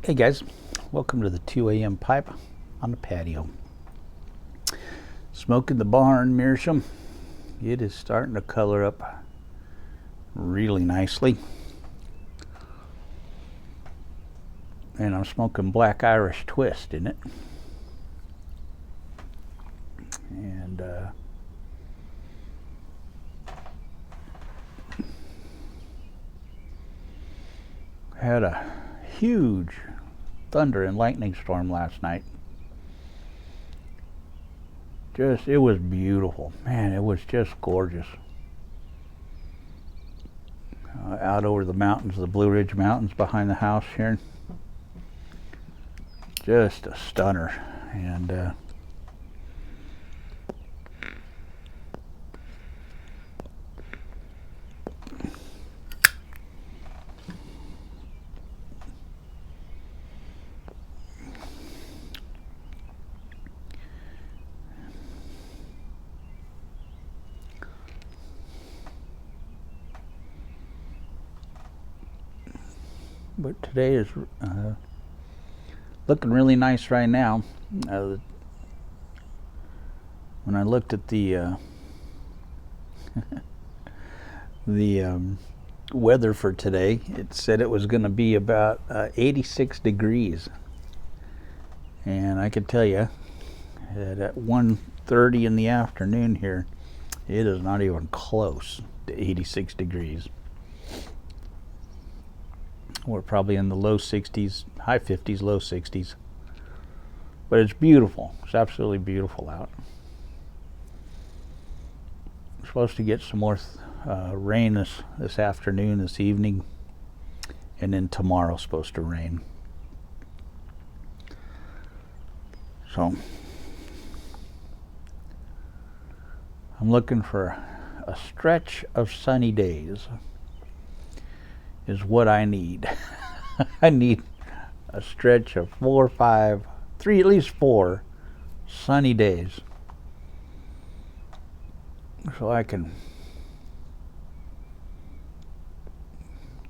Hey guys, welcome to the 2 a.m. pipe on the patio. Smoke in the barn, Meerschaum. It is starting to color up really nicely. And I'm smoking Black Irish Twist in it. And had a huge thunder and lightning storm last night. It was beautiful. Man, it was just gorgeous. Out over the mountains, the Blue Ridge Mountains behind the house here. Just a stunner. And but today is looking really nice right now. When I looked at the weather for today, it said it was going to be about 86 degrees, and I could tell you that at 1:30 in the afternoon here, it is not even close to 86 degrees. We're probably in the low 60s, high 50s, low 60s. But it's beautiful. It's absolutely beautiful out. We're supposed to get some more rain this afternoon, this evening. And then tomorrow's supposed to rain. So I'm looking for a stretch of sunny days. Is what I need. I need a stretch of 4 or 5, 3, at least 4 sunny days, so I can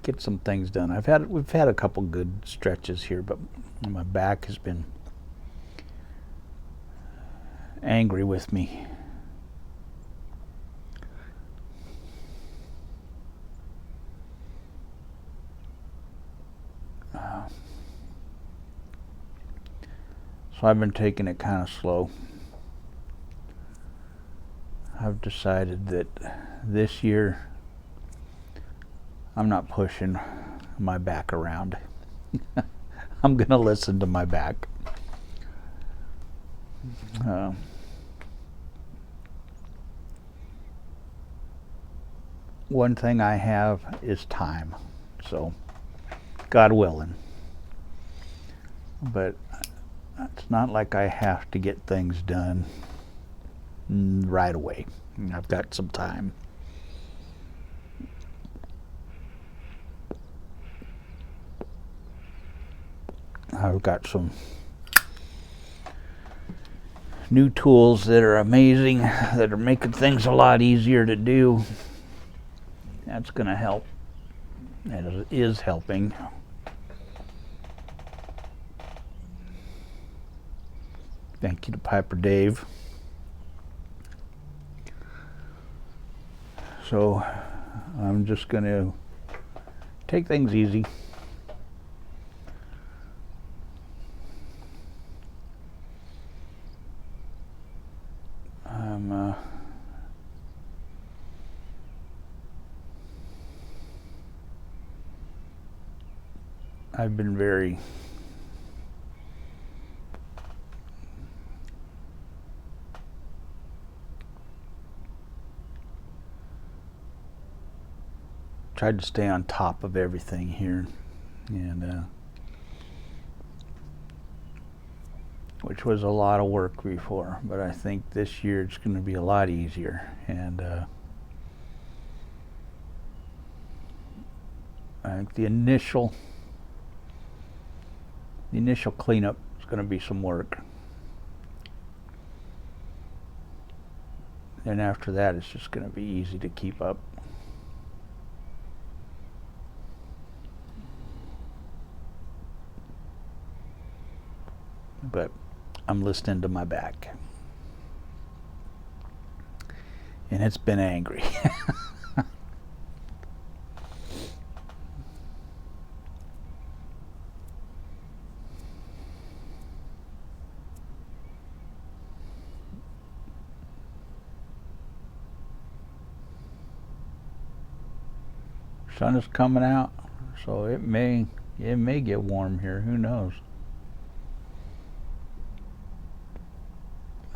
get some things done. We've had a couple good stretches here, but my back has been angry with me. So I've been taking it kind of slow. I've decided that this year I'm not pushing my back around. I'm going to listen to my back. One thing I have is time. So, God willing. But it's not like I have to get things done right away. I've got some time. I've got some new tools that are amazing, that are making things a lot easier to do. That's going to help. It is helping. Thank you to Piper Dave. So I'm just going to take things easy. I've been very tried to stay on top of everything here, and which was a lot of work before, but I think this year it's going to be a lot easier, and I think the initial cleanup is going to be some work. And after that, it's just going to be easy to keep up. But I'm listening to my back. And it's been angry. Sun is coming out, so it may get warm here. Who knows?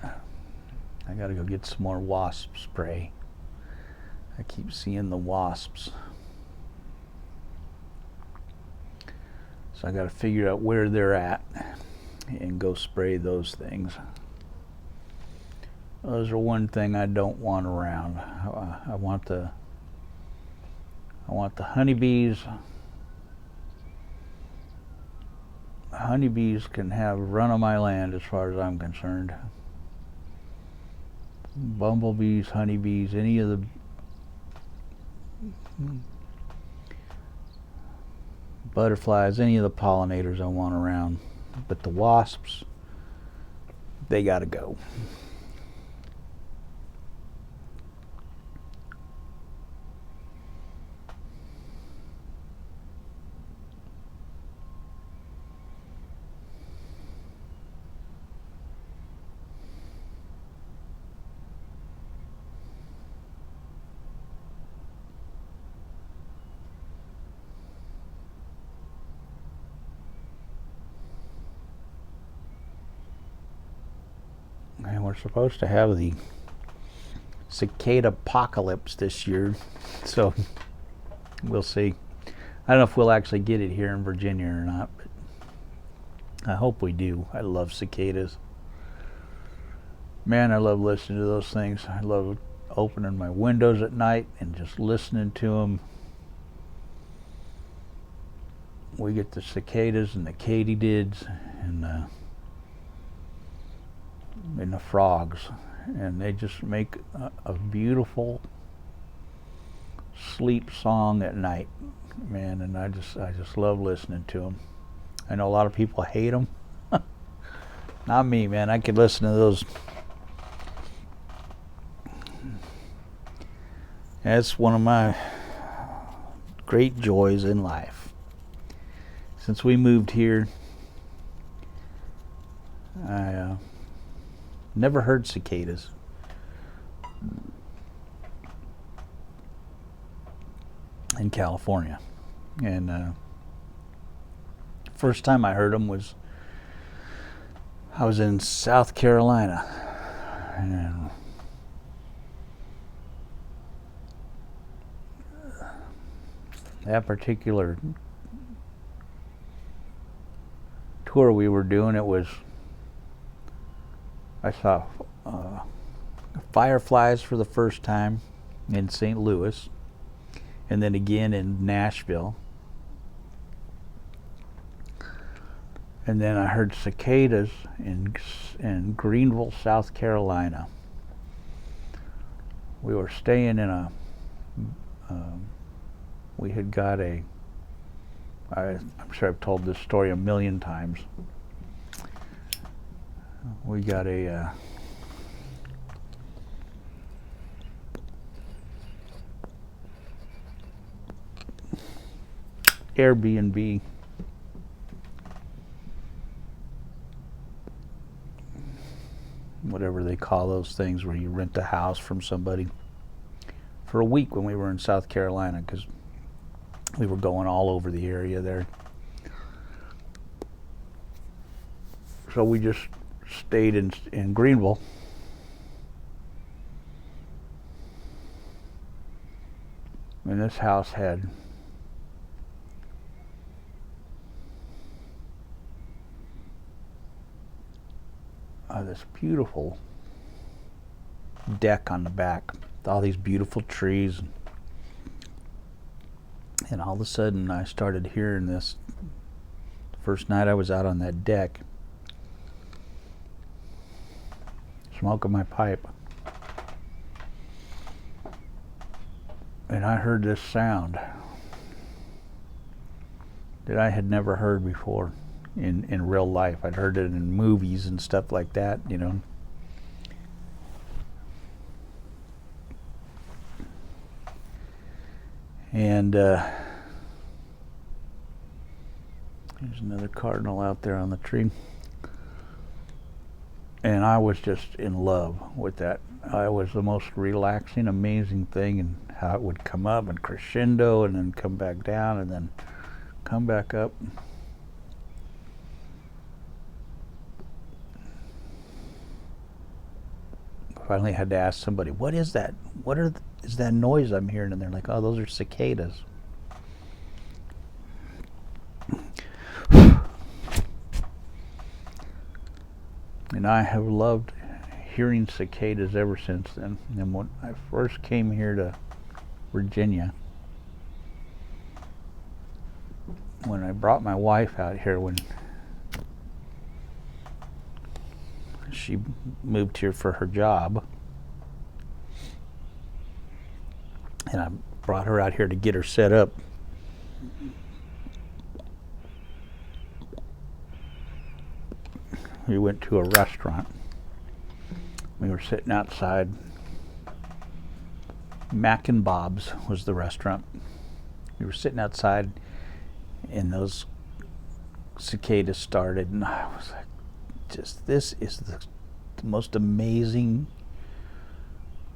I gotta go get some more wasp spray. I keep seeing the wasps, so I gotta figure out where they're at and go spray those things. Those are one thing I don't want around. I want the honeybees. Honeybees can have run of my land as far as I'm concerned. Bumblebees, honeybees, any of the butterflies, any of the pollinators I want around. But the wasps, they gotta go. And we're supposed to have the cicada apocalypse this year, so we'll see. I don't know if we'll actually get it here in Virginia or not, but I hope we do. I love cicadas. Man, I love listening to those things. I love opening my windows at night and just listening to them. We get the cicadas and the katydids and the frogs, and they just make a beautiful sleep song at night, man. And I just love listening to them. I know a lot of people hate them. Not me, man. I could listen to those. That's one of my great joys in life. Since we moved here, I never heard cicadas. In California. And first time I heard them was I was in South Carolina. And that particular tour we were doing, I saw fireflies for the first time in St. Louis, and then again in Nashville. And then I heard cicadas in Greenville, South Carolina. We were staying in we had got I'm sure I've told this story a million times. We got a Airbnb whatever they call those things where you rent a house from somebody, for a week when we were in South Carolina, because we were going all over the area there. So we just stayed in Greenville. And this house had this beautiful deck on the back with all these beautiful trees. And all of a sudden I started hearing this. The first night I was out on that deck, smoking my pipe, and I heard this sound that I had never heard before in real life. I'd heard it in movies and stuff like that, you know. And there's another cardinal out there on the tree. And I was just in love with that. It was the most relaxing, amazing thing, and how it would come up and crescendo and then come back down and then come back up. Finally had to ask somebody, what is that? Is that noise I'm hearing? And they're like, oh, those are cicadas. And I have loved hearing cicadas ever since then. And when I first came here to Virginia, when I brought my wife out here, when she moved here for her job, and I brought her out here to get her set up. We went to a restaurant. We were sitting outside. Mac and Bob's was the restaurant. We were sitting outside, and those cicadas started, and I was like, this is the most amazing,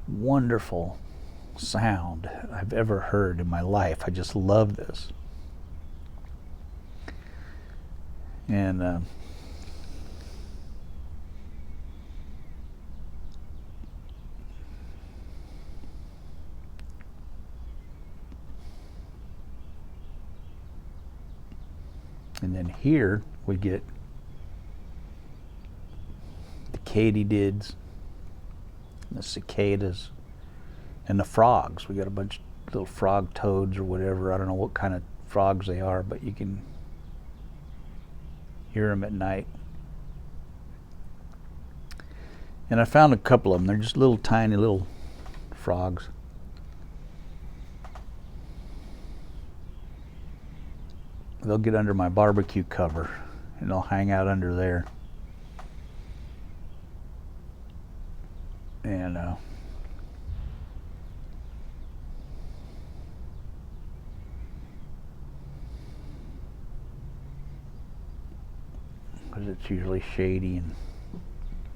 wonderful sound I've ever heard in my life. I just love this. And then here we get the katydids, the cicadas, and the frogs. We got a bunch of little frog toads or whatever. I don't know what kind of frogs they are, but you can hear them at night. And I found a couple of them. They're just little tiny little frogs. They'll get under my barbecue cover and they'll hang out under there. And because it's usually shady and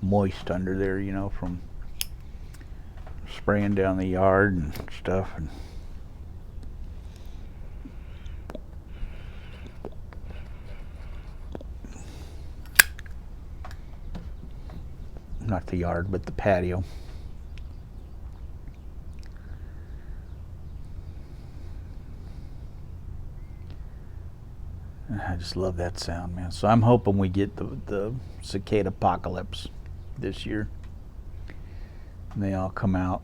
moist under there, you know, from spraying down the yard and stuff. And not the yard, but the patio. I just love that sound, man. So I'm hoping we get the cicada apocalypse this year. And they all come out.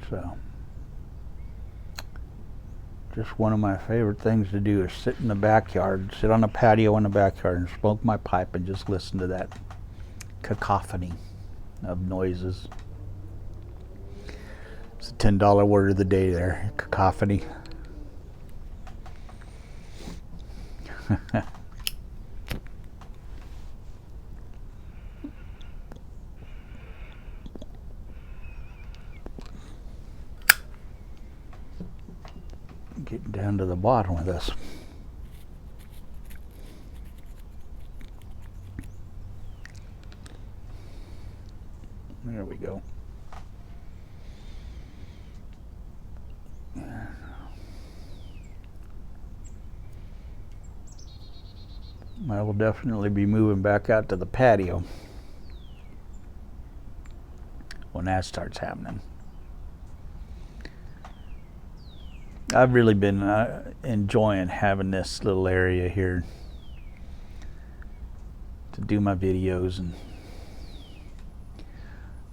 So Just one of my favorite things to do is sit in the backyard, sit on a patio in the backyard and smoke my pipe and just listen to that cacophony of noises. It's a $10 word of the day there, cacophony. Getting down to the bottom of this. There we go. I will definitely be moving back out to the patio when that starts happening. I've really been enjoying having this little area here to do my videos,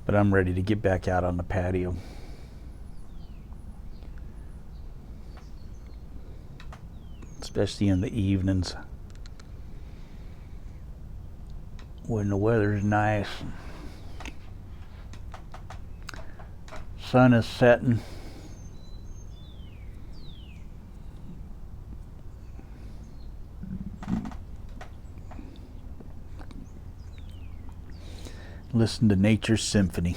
but I'm ready to get back out on the patio. Especially in the evenings when the weather's nice, sun is setting. Listen to nature's symphony.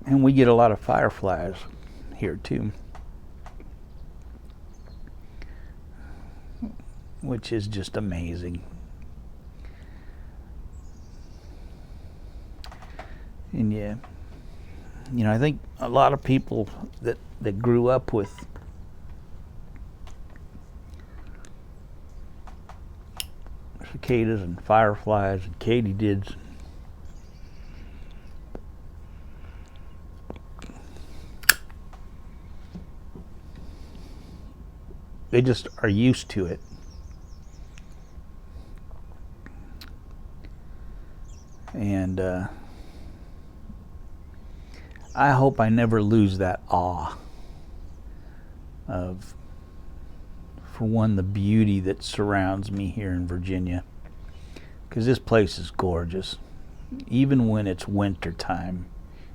And we get a lot of fireflies here too, which is just amazing. And yeah, you know, I think a lot of people that grew up with cicadas and fireflies and katydids, they just are used to it. And I hope I never lose that awe of, for one, the beauty that surrounds me here in Virginia, because this place is gorgeous. Even when it's winter time,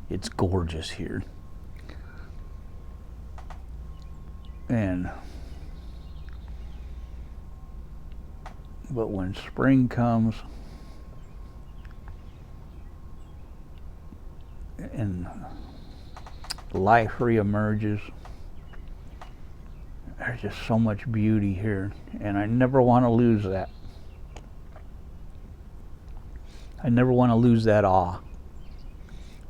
it's gorgeous here. But when spring comes and life reemerges, there's just so much beauty here, and I never want to lose that. I never want to lose that awe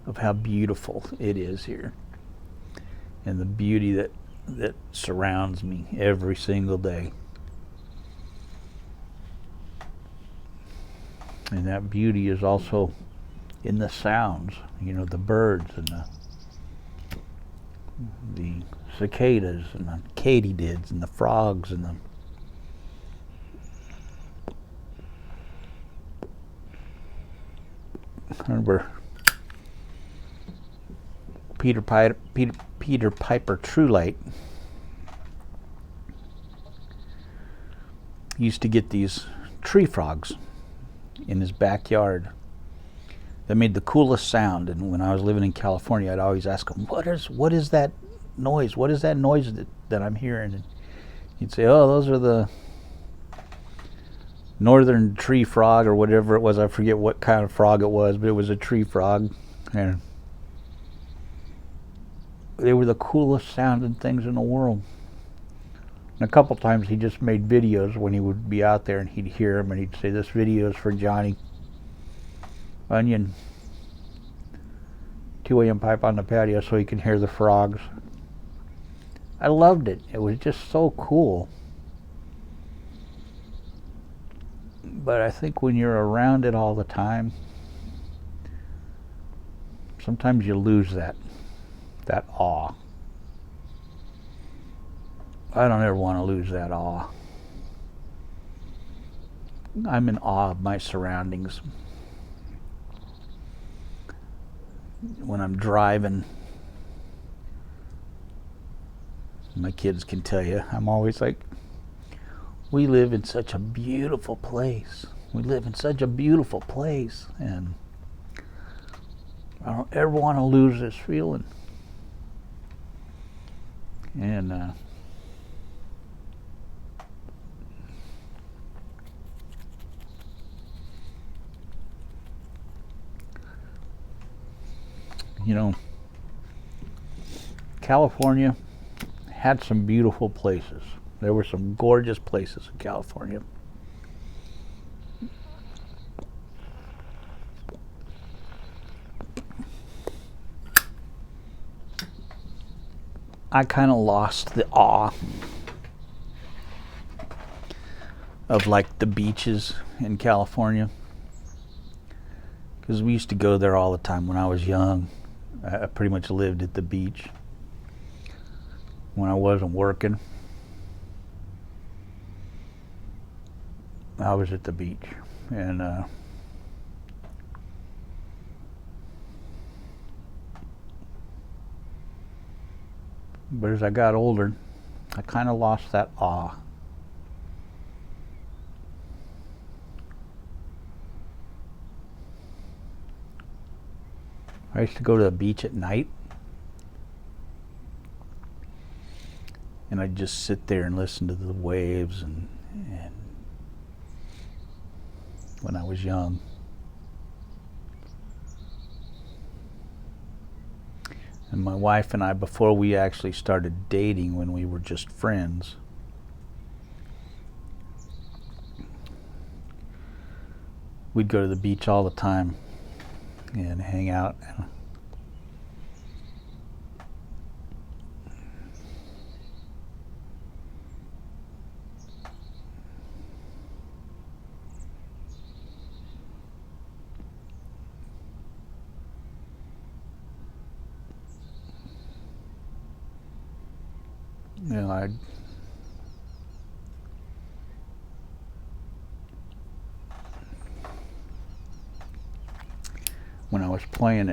of how beautiful it is here and the beauty that surrounds me every single day. And that beauty is also in the sounds, you know, the birds and the cicadas and the katydids and the frogs and the I remember Peter Piper Truelight used to get these tree frogs in his backyard that made the coolest sound. And when I was living in California, I'd always ask him, what is that noise? What is that noise that I'm hearing? And he'd say, oh, those are the northern tree frog or whatever it was. I forget what kind of frog it was, but it was a tree frog. And they were the coolest sounding things in the world. And a couple times he just made videos when he would be out there and he'd hear them and he'd say, this video is for Johnny Onion, 2 a.m. pipe on the patio so he can hear the frogs. I loved it. It was just so cool. But I think when you're around it all the time, sometimes you lose that awe. I don't ever want to lose that awe. I'm in awe of my surroundings. When I'm driving, my kids can tell you, I'm always like, we live in such a beautiful place. We live in such a beautiful place. And I don't ever want to lose this feeling. And you know, California had some beautiful places. There were some gorgeous places in California. I kind of lost the awe of like the beaches in California, because we used to go there all the time when I was young. I pretty much lived at the beach when I wasn't working. I was at the beach, and but as I got older, I kind of lost that awe. I used to go to the beach at night, and I'd just sit there and listen to the waves, and when I was young. And my wife and I, before we actually started dating, when we were just friends, we'd go to the beach all the time and hang out. You know, when I was playing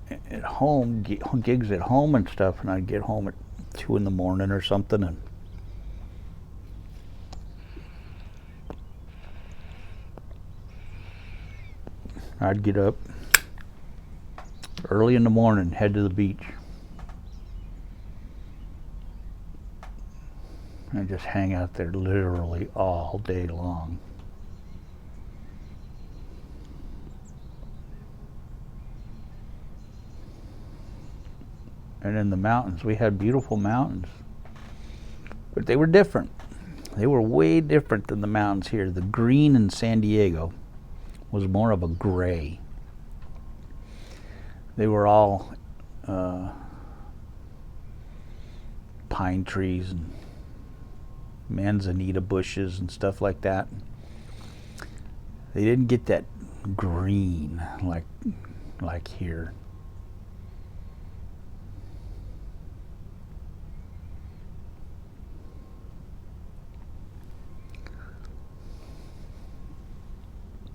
at home, gigs at home and stuff, and I'd get home at 2 in the morning or something, and I'd get up early in the morning, head to the beach, and just hang out there literally all day long. And in the mountains, we had beautiful mountains, but they were different. They were way different than the mountains here. The green in San Diego was more of a gray. They were all pine trees and manzanita bushes and stuff like that. They didn't get that green like here.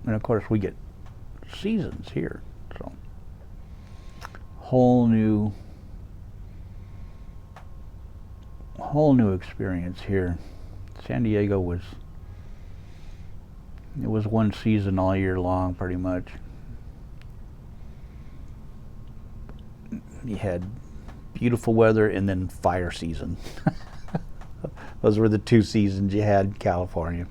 And of course we get seasons here, so whole new experience here. San Diego was one season all year long, pretty much. You had beautiful weather and then fire season. Those were the 2 seasons you had in California.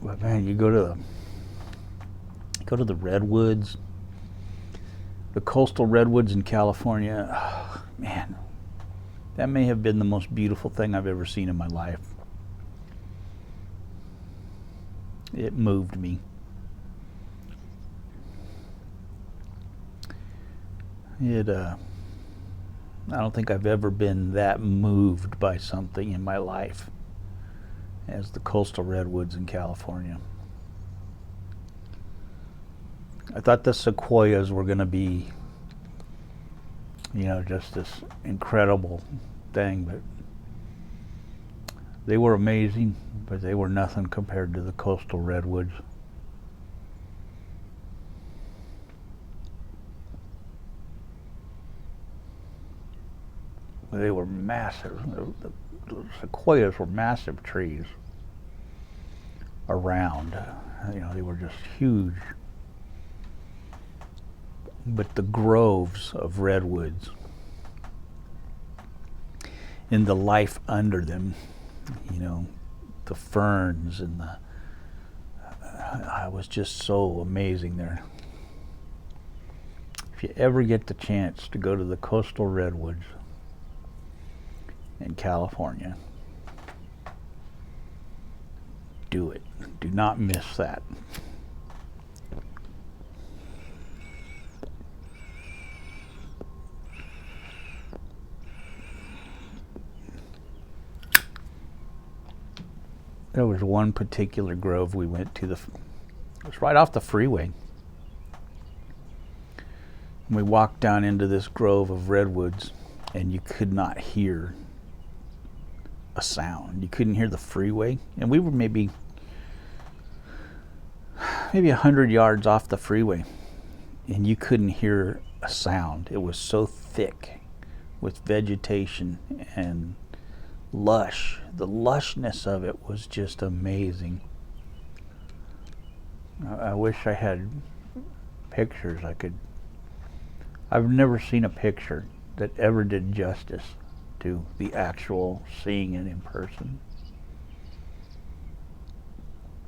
But man, you go to the redwoods, the coastal redwoods in California. Oh, man, that may have been the most beautiful thing I've ever seen in my life. It moved me. I don't think I've ever been that moved by something in my life as the coastal redwoods in California. I thought the sequoias were going to be, just this incredible thing, but they were amazing, but they were nothing compared to the coastal redwoods. They were massive. The sequoias were massive trees around. They were just huge. But the groves of redwoods and the life under them, the ferns and I was just so amazing there. If you ever get the chance to go to the coastal redwoods in California, do it. Do not miss that. There was one particular grove we went to. It was right off the freeway. And we walked down into this grove of redwoods, and you could not hear a sound. You couldn't hear the freeway. And we were maybe 100 yards off the freeway, and you couldn't hear a sound. It was so thick with vegetation and lush. The lushness of it was just amazing. I wish I had pictures. I've never seen a picture that ever did justice to the actual seeing it in person.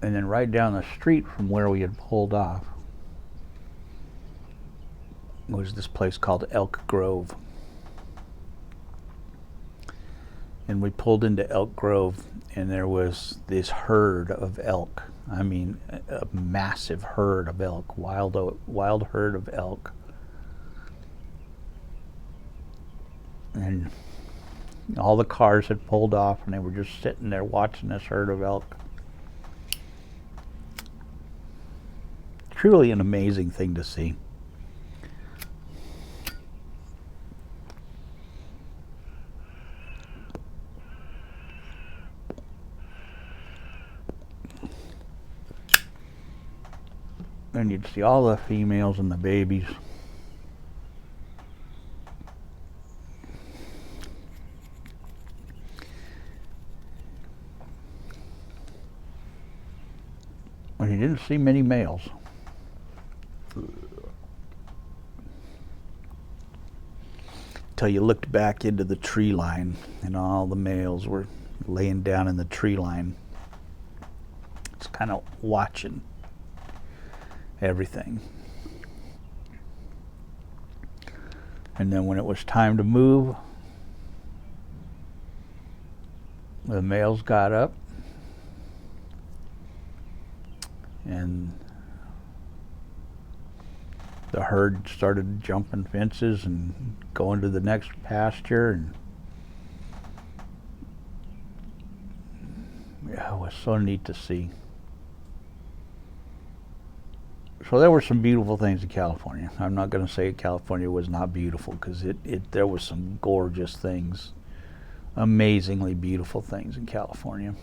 And then right down the street from where we had pulled off was this place called Elk Grove. And we pulled into Elk Grove, and there was this herd of elk. I mean, a massive herd of elk, wild herd of elk. And all the cars had pulled off, and they were just sitting there watching this herd of elk. Truly an amazing thing to see. And you'd see all the females and the babies. And you didn't see many males. Till you looked back into the tree line, and all the males were laying down in the tree line. It's kind of watching everything. And then when it was time to move, the males got up and the herd started jumping fences and going to the next pasture, and yeah, it was so neat to see. So there were some beautiful things in California. I'm not going to say California was not beautiful, because there was some gorgeous things, amazingly beautiful things in California.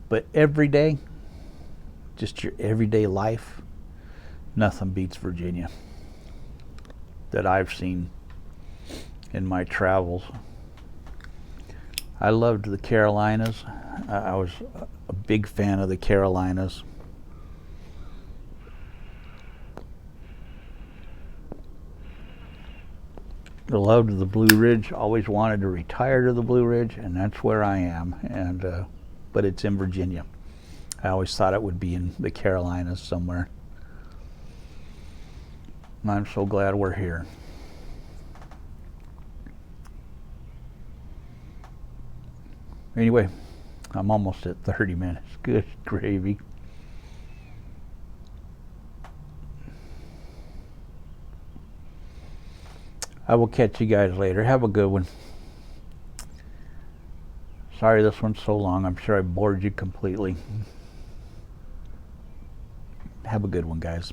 But every day, just your everyday life, nothing beats Virginia that I've seen in my travels. I loved the Carolinas. I was a big fan of the Carolinas. I loved the Blue Ridge. Always wanted to retire to the Blue Ridge, and that's where I am. And but it's in Virginia. I always thought it would be in the Carolinas somewhere. And I'm so glad we're here. Anyway, I'm almost at 30 minutes. Good gravy. I will catch you guys later. Have a good one. Sorry this one's so long. I'm sure I bored you completely. Have a good one, guys.